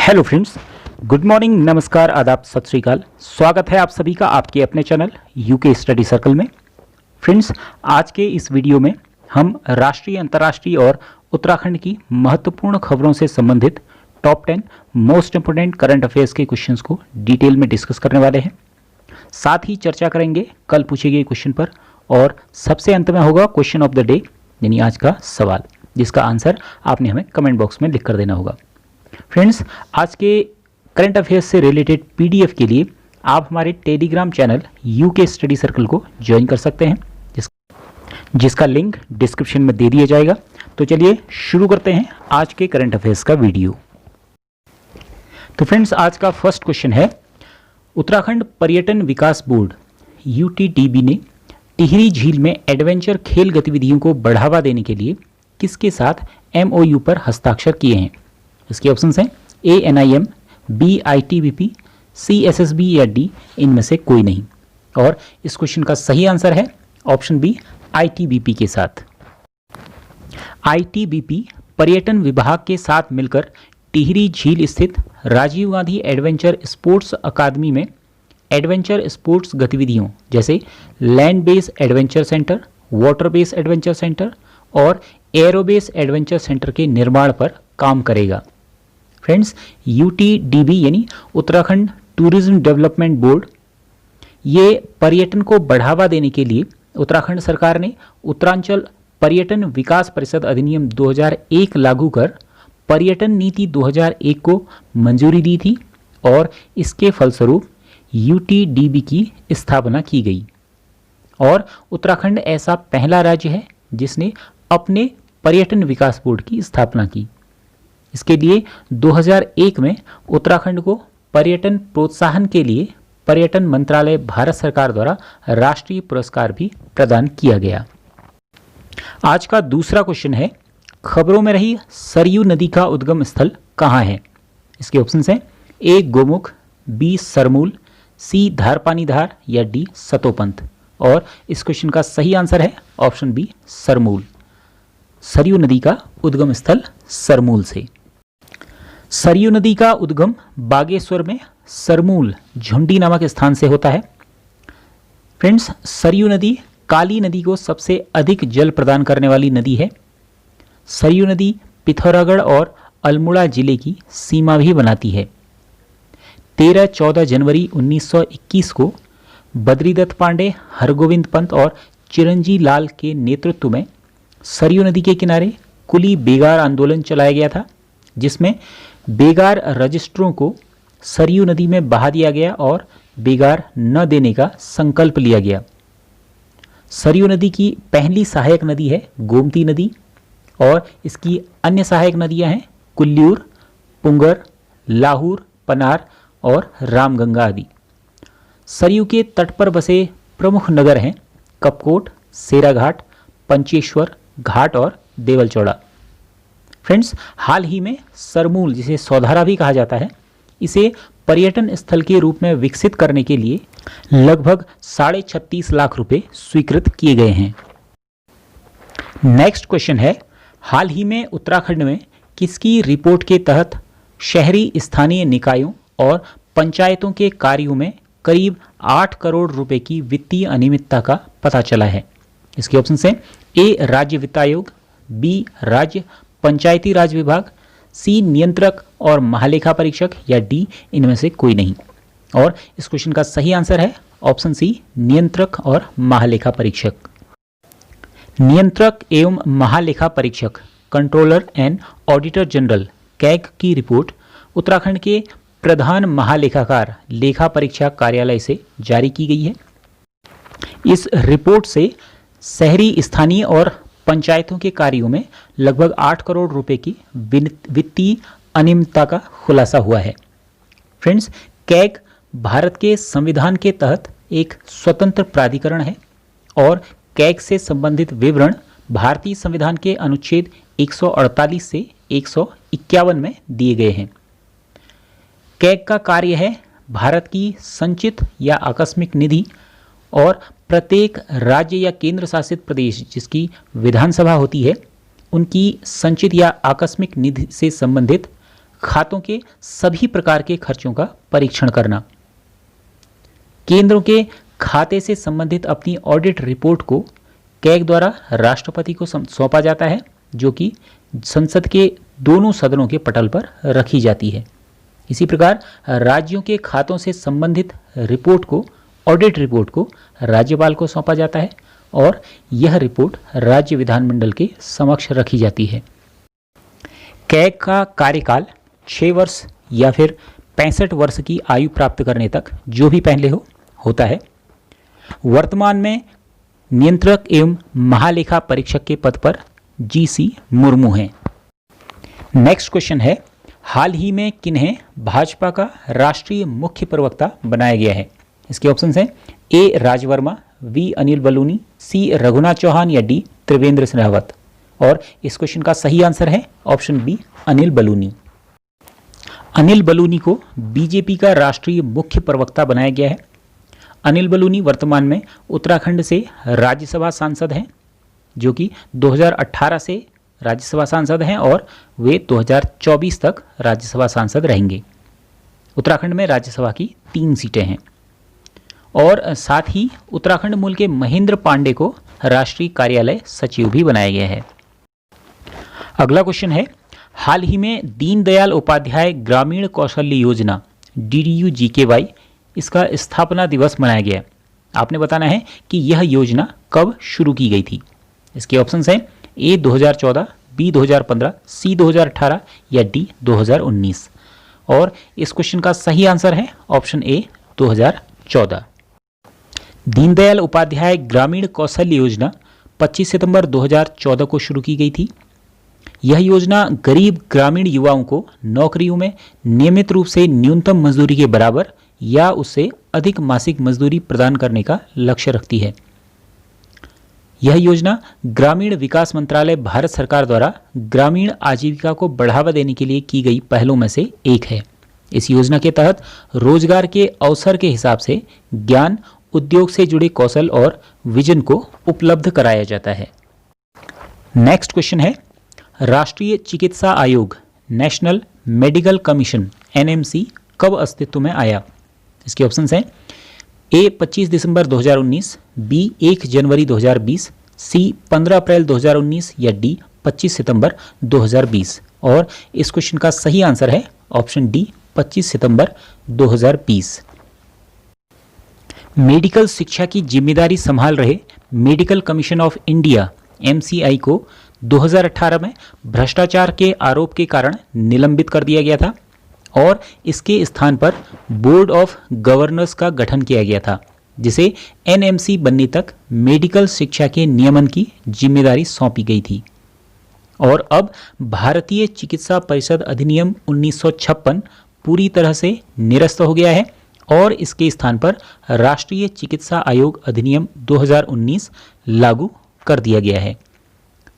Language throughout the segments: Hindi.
हेलो फ्रेंड्स, गुड मॉर्निंग, नमस्कार, आदाब, सत श्री अकाल। स्वागत है आप सभी का आपके अपने चैनल यूके स्टडी सर्कल में। फ्रेंड्स, आज के इस वीडियो में हम राष्ट्रीय, अंतर्राष्ट्रीय और उत्तराखंड की महत्वपूर्ण खबरों से संबंधित top 10 most important current affairs के क्वेश्चंस को डिटेल में डिस्कस करने वाले हैं। साथ ही चर्चा करेंगे कल पूछे गए क्वेश्चन पर, और सबसे अंत में होगा क्वेश्चन ऑफ द डे, यानी आज का सवाल, जिसका आंसर आपने हमें कमेंट बॉक्स में लिख कर देना होगा। फ्रेंड्स, आज के करंट अफेयर्स से रिलेटेड पीडीएफ के लिए आप हमारे Telegram channel UK study circle को ज्वाइन कर सकते हैं, जिसका लिंक डिस्क्रिप्शन में दे दिया जाएगा। तो चलिए शुरू करते हैं आज के करंट अफेयर्स का वीडियो। तो फ्रेंड्स, आज का फर्स्ट क्वेश्चन है, उत्तराखंड पर्यटन विकास बोर्ड यूटीडीबी ने टिहरी झील में एडवेंचर खेल गतिविधियों को बढ़ावा देने के लिए किसके साथ एमओयू पर हस्ताक्षर किए हैं? इसके ऑप्शंस हैं ANIM, BITBP, CSSB या D, इनमें से कोई नहीं। और इस क्वेश्चन का सही आंसर है ऑप्शन बी, ITBP के साथ। ITBP पर्यटन विभाग के साथ मिलकर टिहरी झील स्थित राजीव गांधी एडवेंचर स्पोर्ट्स अकादमी में एडवेंचर स्पोर्ट्स गतिविधियों जैसे land base adventure centre, water base adventure centre और एरोबेस एडवेंचर सेंटर के निर्माण पर काम करेगा। फ्रेंड्स, यूटीडीबी यानी उत्तराखंड टूरिज्म डेवलपमेंट बोर्ड, ये पर्यटन को बढ़ावा देने के लिए उत्तराखंड सरकार ने उत्तरांचल पर्यटन विकास परिषद अधिनियम 2001 लागू कर पर्यटन नीति 2001 को मंजूरी दी थी, और इसके फलस्वरूप यूटीडीबी की स्थापना की गई। और उत्तराखंड ऐसा पहला राज्य है जिसने अपने पर्यटन विकास बोर्ड की स्थापना की। इसके लिए 2001 में उत्तराखंड को पर्यटन प्रोत्साहन के लिए पर्यटन मंत्रालय भारत सरकार द्वारा राष्ट्रीय पुरस्कार भी प्रदान किया गया। आज का दूसरा क्वेश्चन है, खबरों में रही सरयू नदी का उद्गम स्थल कहाँ है? इसके ऑप्शंस हैं A Gomukh, B Sarmul, C धारपानीधार या D सतोपंथ। और इस क्वेश्चन का सही आंसर है ऑप्शन बी, सरमूल। सरयू नदी का उद्गम स्थल सरमूल से। सरयू नदी का उद्गम बागेश्वर में सरमूल झुंडी नामक स्थान से होता है। फ्रेंड्स, सरयू नदी काली नदी को सबसे अधिक जल प्रदान करने वाली नदी है। सरयू नदी पिथौरागढ़ और अल्मोड़ा जिले की सीमा भी बनाती है। 13-14 जनवरी 1921 को बद्रीदत्त पांडे, हरगोविंद पंत और चिरंजी लाल के नेतृत्व में सरयू नदी के किनारे कुली बेगार आंदोलन चलाया गया था, जिसमें बेगार रजिस्ट्रों को सरयू नदी में बहा दिया गया और बेगार न देने का संकल्प लिया गया। सरयू नदी की पहली सहायक नदी है गोमती नदी, और इसकी अन्य सहायक नदियां हैं कुल्लूर, पुंगर, लाहूर, पनार और रामगंगा आदि। सरयू के तट पर बसे प्रमुख नगर हैं कपकोट, सेराघाट, पंचेश्वर घाट और देवलचौड़ा। फ्रेंड्स, हाल ही में सरमूल, जिसे सौधारा भी कहा जाता है, इसे पर्यटन स्थल के रूप में विकसित करने के लिए लगभग 36.5 लाख रुपए स्वीकृत किए गए हैं। नेक्स्ट क्वेश्चन है, हाल ही में उत्तराखंड में किसकी रिपोर्ट के तहत शहरी स्थानीय निकायों और पंचायतों के कार्यों में करीब 8 करोड़ रुपए की वित्तीय अनियमितता का पता चला है? इसके ऑप्शन हैं A राज्य वित्त आयोग, B राज्य पंचायती राज विभाग, C नियंत्रक और महालेखा परीक्षक या D इनमें से कोई नहीं। और इस क्वेश्चन का सही आंसर है ऑप्शन C, नियंत्रक और महालेखा परीक्षक। नियंत्रक एवं महालेखा परीक्षक, controller and auditor general CAG की रिपोर्ट उत्तराखंड के प्रधान महालेखाकार लेखा परीक्षा कार्यालय से जारी की गई है। इस रिपोर्ट से शहरी स्थानीय और पंचायतों के कार्यों में लगभग 8 करोड़ रुपए की वित्तीय अनियमितता का खुलासा हुआ है। फ्रेंड्स, कैग भारत के संविधान के तहत एक स्वतंत्र प्राधिकरण है, और कैग से संबंधित विवरण भारतीय संविधान के अनुच्छेद 148 से 151 में दिए गए हैं। कैग का कार्य है भारत की संचित या आकस्मिक निधि और प्रत्येक राज्य या केंद्र शासित प्रदेश जिसकी विधानसभा होती है, उनकी संचित या आकस्मिक निधि से संबंधित खातों के सभी प्रकार के खर्चों का परीक्षण करना। केंद्रों के खाते से संबंधित अपनी ऑडिट रिपोर्ट को कैग द्वारा राष्ट्रपति को सौंपा जाता है, जो कि संसद के दोनों सदनों के पटल पर रखी जाती है। इसी प्रकार राज्यों के खातों से संबंधित रिपोर्ट को, ऑडिट रिपोर्ट को राज्यपाल को सौंपा जाता है और यह रिपोर्ट राज्य विधानमंडल के समक्ष रखी जाती है। कैग का कार्यकाल 6 वर्ष या फिर 65 वर्ष की आयु प्राप्त करने तक जो भी पहले होता है। वर्तमान में नियंत्रक एवं महालेखा परीक्षक के पद पर जीसी मुर्मू हैं। नेक्स्ट क्वेश्चन है, हाल ही में किन्हें भाजपा का राष्ट्रीय मुख्य प्रवक्ता बनाया गया है? इसके ऑप्शंस हैं ए राजवर्मा, बी अनिल बलूनी, सी रघुनाथ चौहान या डी त्रिवेंद्र सिंह रावत। और इस क्वेश्चन का सही आंसर है ऑप्शन बी अनिल बलूनी। अनिल बलूनी को बीजेपी का राष्ट्रीय मुख्य प्रवक्ता बनाया गया है। अनिल बलूनी वर्तमान में उत्तराखंड से राज्यसभा सांसद हैं, जो कि 2018 से राज्यसभा सांसद हैं और वे 2024 तक राज्यसभा सांसद रहेंगे। उत्तराखंड में राज्यसभा की 3 सीटें हैं। और साथ ही उत्तराखंड मूल के महेंद्र पांडे को राष्ट्रीय कार्यालय सचिव भी बनाया गया है। अगला क्वेश्चन है, हाल ही में दीनदयाल उपाध्याय ग्रामीण कौशल्य योजना DDU-GKY इसका स्थापना दिवस मनाया गया। आपने बताना है कि यह योजना कब शुरू की गई थी। इसके ऑप्शंस हैं ए 2014, बी 2015, सी 2018 या डी 2019। और इस क्वेश्चन का सही आंसर है ऑप्शन ए 2014। दीनदयाल उपाध्याय ग्रामीण कौशल्य योजना 25 सितंबर 2014 को शुरू की गई थी। यह योजना गरीब ग्रामीण युवाओं को नौकरियों में नियमित रूप से न्यूनतम मजदूरी के बराबर या उससे अधिक मासिक मजदूरी प्रदान करने का लक्ष्य रखती है। यह योजना ग्रामीण विकास मंत्रालय भारत सरकार द्वारा ग्रामीण आजीविका को बढ़ावा देने के लिए की गई पहलों में से एक है। इस योजना के तहत रोजगार के अवसर के हिसाब से ज्ञान, उद्योग से जुड़े कौशल और विजन को उपलब्ध कराया जाता है। नेक्स्ट क्वेश्चन है, राष्ट्रीय चिकित्सा आयोग नेशनल मेडिकल कमीशन NMC कब अस्तित्व में आया? इसके ऑप्शंस हैं ए 25 दिसंबर 2019, बी 1 जनवरी 2020, सी 15 अप्रैल 2019 या डी 25 सितंबर 2020। और इस क्वेश्चन का सही आंसर है ऑप्शन डी 25 सितंबर 2020। मेडिकल शिक्षा की जिम्मेदारी संभाल रहे medical commission of India MCI को 2018 में भ्रष्टाचार के आरोप के कारण निलंबित कर दिया गया था और इसके स्थान पर बोर्ड ऑफ गवर्नर्स का गठन किया गया था, जिसे NMC बनने तक मेडिकल शिक्षा के नियमन की जिम्मेदारी सौंपी गई थी। और अब भारतीय चिकित्सा परिषद अधिनियम 1956 पूरी तरह से निरस्त हो गया है और इसके स्थान पर राष्ट्रीय चिकित्सा आयोग अधिनियम 2019 लागू कर दिया गया है।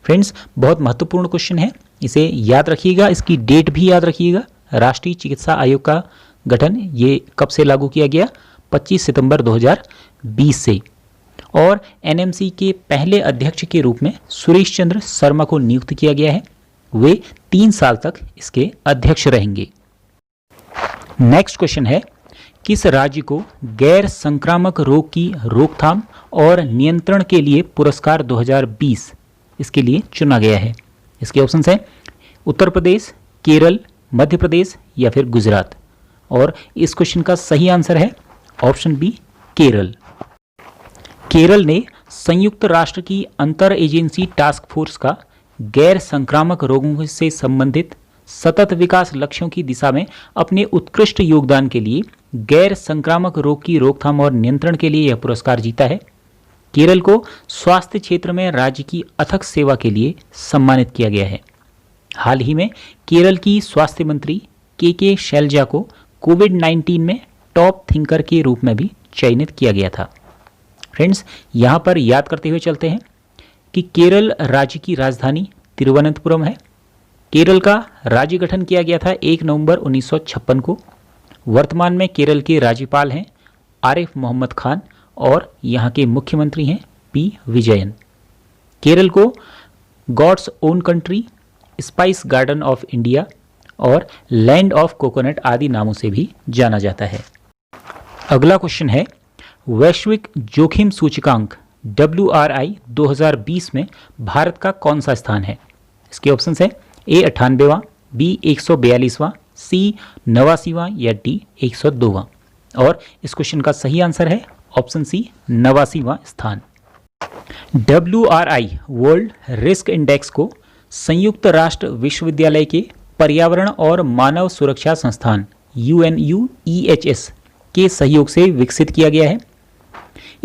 फ्रेंड्स, बहुत महत्वपूर्ण क्वेश्चन है, इसे याद रखिएगा, इसकी डेट भी याद रखिएगा। राष्ट्रीय चिकित्सा आयोग का गठन ये कब से लागू किया गया? 25 सितंबर 2020 से। और NMC के पहले अध्यक्ष के रूप में सुरेश चंद्र शर्मा को नियुक्त किया गया है। वे 3 साल तक इसके अध्यक्ष रहेंगे। नेक्स्ट क्वेश्चन है, किस राज्य को गैर संक्रामक रोग की रोकथाम और नियंत्रण के लिए पुरस्कार 2020 इसके लिए चुना गया है? इसके ऑप्शंस हैं उत्तर प्रदेश, केरल, मध्य प्रदेश या फिर गुजरात। और इस क्वेश्चन का सही आंसर है ऑप्शन बी केरल। केरल ने संयुक्त राष्ट्र की अंतर एजेंसी टास्क फोर्स का गैर संक्रामक रोगों से संबंधित सतत विकास लक्ष्यों की दिशा में अपने उत्कृष्ट योगदान के लिए गैर संक्रामक रोग की रोकथाम और नियंत्रण के लिए यह पुरस्कार जीता है। केरल को स्वास्थ्य क्षेत्र में राज्य की अथक सेवा के लिए सम्मानित किया गया है। हाल ही में केरल की स्वास्थ्य मंत्री के शैलजा को कोविड-19 में टॉप थिंकर के रूप में भी चयनित किया गया था। फ्रेंड्स, यहाँ पर याद करते हुए चलते हैं कि केरल राज्य की राजधानी तिरुवनंतपुरम है। केरल का राज्य गठन किया गया था 1 नवंबर 1956 को। वर्तमान में केरल के राज्यपाल हैं आरिफ मोहम्मद खान और यहाँ के मुख्यमंत्री हैं P विजयन। केरल को God's own country, spice garden of India और लैंड ऑफ कोकोनट आदि नामों से भी जाना जाता है। अगला क्वेश्चन है, वैश्विक जोखिम सूचकांक WRI 2020 में भारत का कौन सा स्थान है? इसके ऑप्शन है A 98वां, B 142वां, C 89वां या D 102वां। और इस क्वेश्चन का सही आंसर है ऑप्शन सी 89वां स्थान। WRI वर्ल्ड रिस्क इंडेक्स को संयुक्त राष्ट्र विश्वविद्यालय के पर्यावरण और मानव सुरक्षा संस्थान UNUEHS के सहयोग से विकसित किया गया है।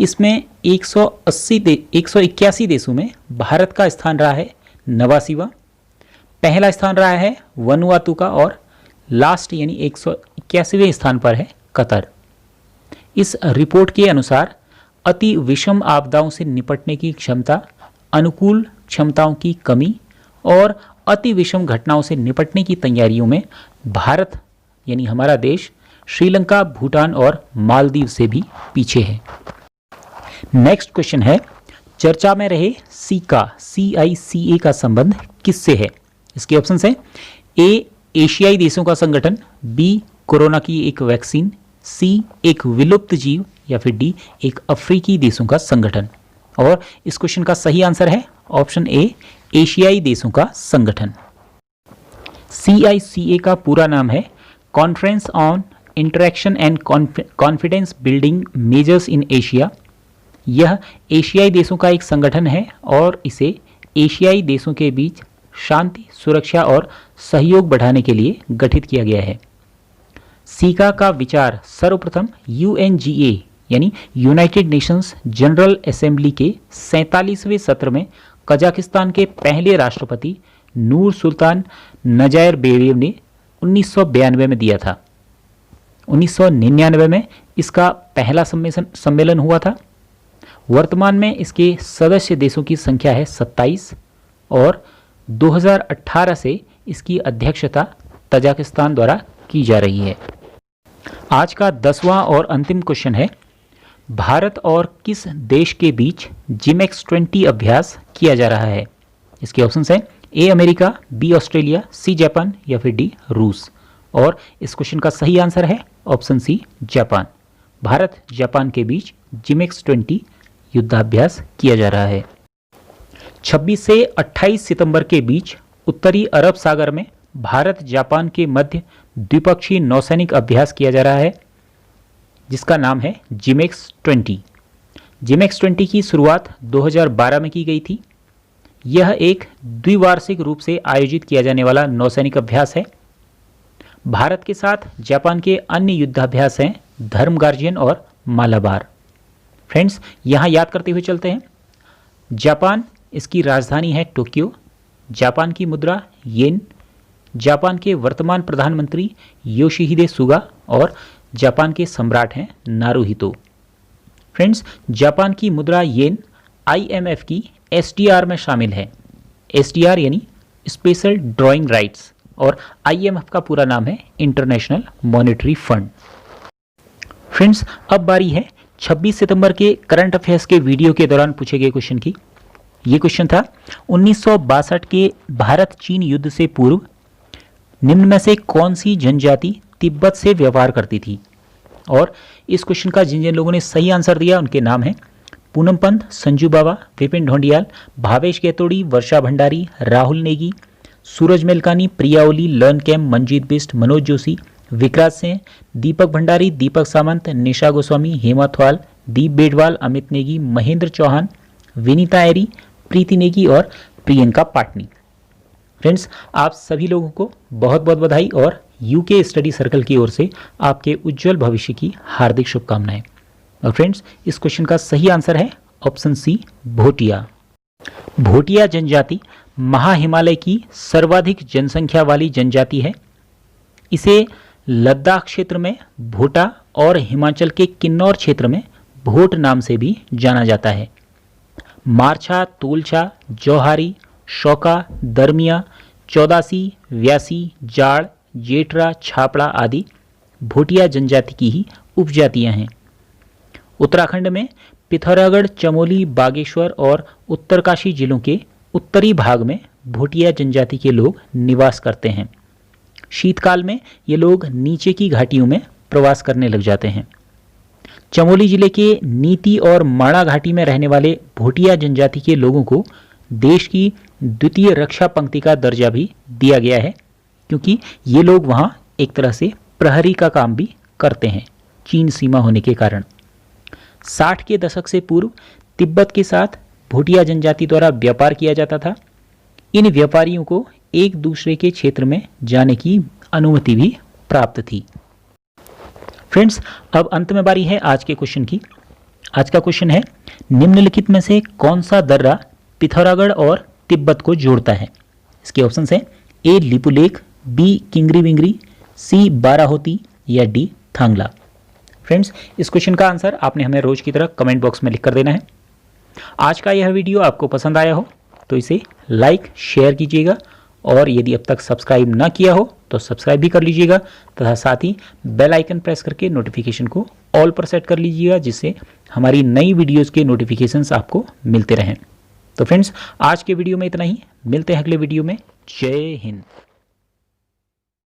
इसमें 181 देशों में भारत का स्थान रहा है 89वां, पहला स्थान रहा है वनुआतू का और लास्ट यानी 181वें स्थान पर है कतर। इस रिपोर्ट के अनुसार अति विषम आपदाओं से निपटने की क्षमता, अनुकूल क्षमताओं की कमी और अति विषम घटनाओं से निपटने की तैयारियों में भारत यानी हमारा देश श्रीलंका, भूटान और मालदीव से भी पीछे है। नेक्स्ट क्वेश्चन है, चर्चा में रहे CICA का संबंध किससे है? इसके ऑप्शन है A एशियाई देशों का संगठन, B कोरोना की एक वैक्सीन, C एक विलुप्त जीव या फिर D एक अफ्रीकी देशों का संगठन। और इस क्वेश्चन का सही आंसर है ऑप्शन A एशियाई देशों का संगठन। CICA का पूरा नाम है conference on interaction and confidence building measures in Asia. यह एशियाई देशों का एक संगठन है और इसे एशियाई देशों के बीच शांति, सुरक्षा और सहयोग बढ़ाने के लिए गठित किया गया है। सीका का विचार सर्वप्रथम UNGA यानी यूनाइटेड नेशंस जनरल असेंबली के 47वें सत्र में कजाकिस्तान के पहले राष्ट्रपति नूर सुल्तान नजायरबेयव ने 1992 में दिया था। 1999 में इसका पहला सम्मेलन हुआ था। वर्तमान में इसके सदस्य देशों की संख्या है 27 और 2018 से इसकी अध्यक्षता तजाकिस्तान द्वारा की जा रही है। आज का 10वां और अंतिम क्वेश्चन है, भारत और किस देश के बीच GMEX-20 अभ्यास किया जा रहा है? इसके ऑप्शंस हैं A America, B Australia, C Japan या फिर D रूस। और इस क्वेश्चन का सही आंसर है option C Japan. Bharat Japan के बीच GMEX-20 युद्धाभ्यास किया जा रहा है। 26 से 28 सितंबर के बीच उत्तरी अरब सागर में भारत जापान के मध्य द्विपक्षीय नौसैनिक अभ्यास किया जा रहा है जिसका नाम है GMEX-20। GMEX-20 की शुरुआत 2012 में की गई थी। यह एक द्विवार्षिक रूप से आयोजित किया जाने वाला नौसैनिक अभ्यास है। भारत के साथ जापान के अन्य युद्धाभ्यास हैं धर्म गार्जियन और मालाबार। फ्रेंड्स, यहाँ याद करते हुए चलते हैं। जापान, इसकी राजधानी है टोक्यो, जापान की मुद्रा येन, जापान के वर्तमान प्रधानमंत्री योशिहिदे सुगा और जापान के सम्राट हैं नारुहितो। फ्रेंड्स, जापान की मुद्रा येन IMF की SDR में शामिल है। SDR यानी स्पेशल ड्राइंग राइट्स और IMF का पूरा नाम है इंटरनेशनल मॉनेटरी फंड। फ्रेंड्स, अब बारी है 26 सितंबर के करंट अफेयर्स के वीडियो के दौरान पूछे गए क्वेश्चन की। ये क्वेश्चन था 1962 के भारत चीन युद्ध से पूर्व निम्न में से कौन सी जनजाति तिब्बत से व्यापार करती थी? और इस क्वेश्चन का जिन जिन लोगों ने सही आंसर दिया उनके नाम हैं पूनम पंत, संजू बाबा, विपिन ढोंडियाल, भावेश गैतोड़ी, वर्षा भंडारी, राहुल नेगी, सूरज मेलकानी, प्रिया ओली, लर्न कैम, मंजीत बिष्ट, मनोज जोशी, विकराज सिंह, दीपक भंडारी, दीपक सामंत, निशा गोस्वामी, हेमा थवाल, दीप बेडवाल, अमित नेगी, महेंद्र चौहान, विनीता एरी, प्रीति नेगी और प्रियंका पाटनी। फ्रेंड्स, आप सभी लोगों को बहुत बहुत बधाई और यूके स्टडी सर्कल की ओर से आपके उज्जवल भविष्य की हार्दिक शुभकामनाएं। और फ्रेंड्स, इस क्वेश्चन का सही आंसर है ऑप्शन सी भोटिया। भोटिया जनजाति महाहिमालय की सर्वाधिक जनसंख्या वाली जनजाति है। इसे लद्दाख क्षेत्र में भोटा और हिमाचल के किन्नौर क्षेत्र में भोट नाम से भी जाना जाता है। मारछा, तोलछा, जौहारी, शौका, दरमिया, चौदासी, व्यासी, जाड़, जेठरा, छापड़ा आदि भोटिया जनजाति की ही उपजातियां हैं। उत्तराखंड में पिथौरागढ़, चमोली, बागेश्वर और उत्तरकाशी जिलों के उत्तरी भाग में भोटिया जनजाति के लोग निवास करते हैं। शीतकाल में ये लोग नीचे की घाटियों में प्रवास करने लग जाते हैं। चमोली जिले के नीति और माणा घाटी में रहने वाले भोटिया जनजाति के लोगों को देश की द्वितीय रक्षा पंक्ति का दर्जा भी दिया गया है, क्योंकि ये लोग वहां एक तरह से प्रहरी का काम भी करते हैं, चीन सीमा होने के कारण। 60 के दशक से पूर्व तिब्बत के साथ भोटिया जनजाति द्वारा व्यापार किया जाता था। इन व्यापारियों को एक दूसरे के क्षेत्र में जाने की अनुमति भी प्राप्त थी। फ्रेंड्स, अब अंत में बारी है आज के क्वेश्चन की। आज का क्वेश्चन है, निम्नलिखित में से कौन सा दर्रा पिथौरागढ़ और तिब्बत को जोड़ता है? इसके ऑप्शंस हैं ए लिपुलेख, बी किंगरी विंगरी, सी बाराहोती या डी थांगला। फ्रेंड्स, इस क्वेश्चन का आंसर आपने हमें रोज की तरह कमेंट बॉक्स में लिख कर देना है। आज का यह वीडियो आपको पसंद आया हो तो इसे लाइक शेयर कीजिएगा, और यदि अब तक सब्सक्राइब ना किया हो तो सब्सक्राइब भी कर लीजिएगा, तथा साथ ही बेल आइकन प्रेस करके नोटिफिकेशन को ऑल पर सेट कर लीजिएगा, जिससे हमारी नई वीडियोस के नोटिफिकेशंस आपको मिलते रहें। तो फ्रेंड्स, आज के वीडियो में इतना ही। मिलते हैं अगले वीडियो में। जय हिंद।